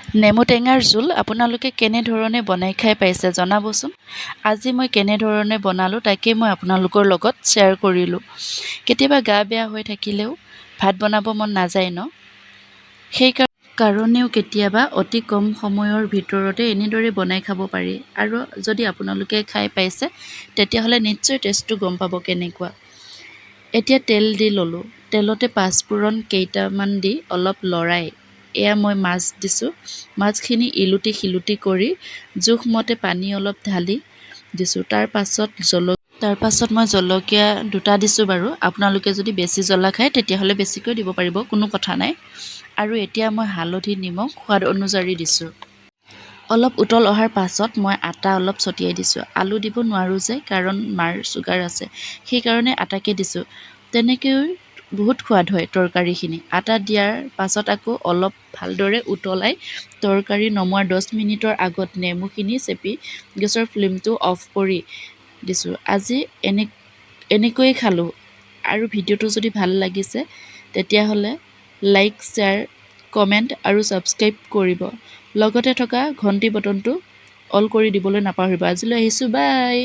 নেমু টেঙাৰ জোল আপোনালোকে কেনেধৰণে বনাই খাই পাইছে জনাবচোন। আজি মই কেনেধৰণে বনালোঁ তাকেই মই আপোনালোকৰ লগত শ্বেয়াৰ কৰিলোঁ। কেতিয়াবা গা বেয়া হৈ থাকিলেও ভাত বনাব মন নাযায় ন, কাৰণেও কেতিয়াবা অতি কম সময়ৰ ভিতৰতে এনেদৰে বনাই খাব পাৰি। আৰু যদি আপোনালোকে খাই পাইছে তেতিয়াহ'লে নিশ্চয় টেষ্টটো গম পাব কেনেকুৱা। এতিয়া তেল দি ল'লোঁ, তেলতে পাঁচফোৰণ কেইটামান দি অলপ লৰাই এয়া মই মাছ দিছোঁ। মাছখিনি ইলুটি শিলুটি কৰি জোখমতে পানী অলপ ঢালি দিছোঁ। তাৰ পাছত মই জলকীয়া দুটা দিছোঁ বাৰু। আপোনালোকে যদি বেছি জ্বলা খায় তেতিয়াহ'লে বেছিকৈ দিব পাৰিব, কোনো কথা নাই। আৰু এতিয়া মই হালধি নিমখ সোৱাদ অনুযায়ী দিছোঁ। অলপ উতল অহাৰ পাছত মই আটা অলপ ছটিয়াই দিছোঁ। আলু দিব নোৱাৰোঁ যে, কাৰণ মাৰ চুগাৰ আছে, সেইকাৰণে আটাকে দিছোঁ। তেনেকৈ বহুত সোৱাদ হয় তৰকাৰীখিনি। আটা দিয়াৰ পাছত আকৌ অলপ ভালদৰে উতলাই তৰকাৰী নমোৱাৰ 10 মিনিটৰ আগত নেমুখিনি চেপি গেছৰ ফ্লেমটো অফ কৰি দিছোঁ। আজি এনেকৈয়ে খালোঁ। আৰু ভিডিঅ'টো যদি ভাল লাগিছে তেতিয়াহ'লে লাইক, শ্বেয়াৰ, কমেণ্ট আৰু ছাবস্ক্ৰাইব কৰিব। লগতে থকা ঘণ্টি বটনটো অল কৰি দিবলৈ নাপাহৰিব। আজিলৈ আহিছোঁ, বাই।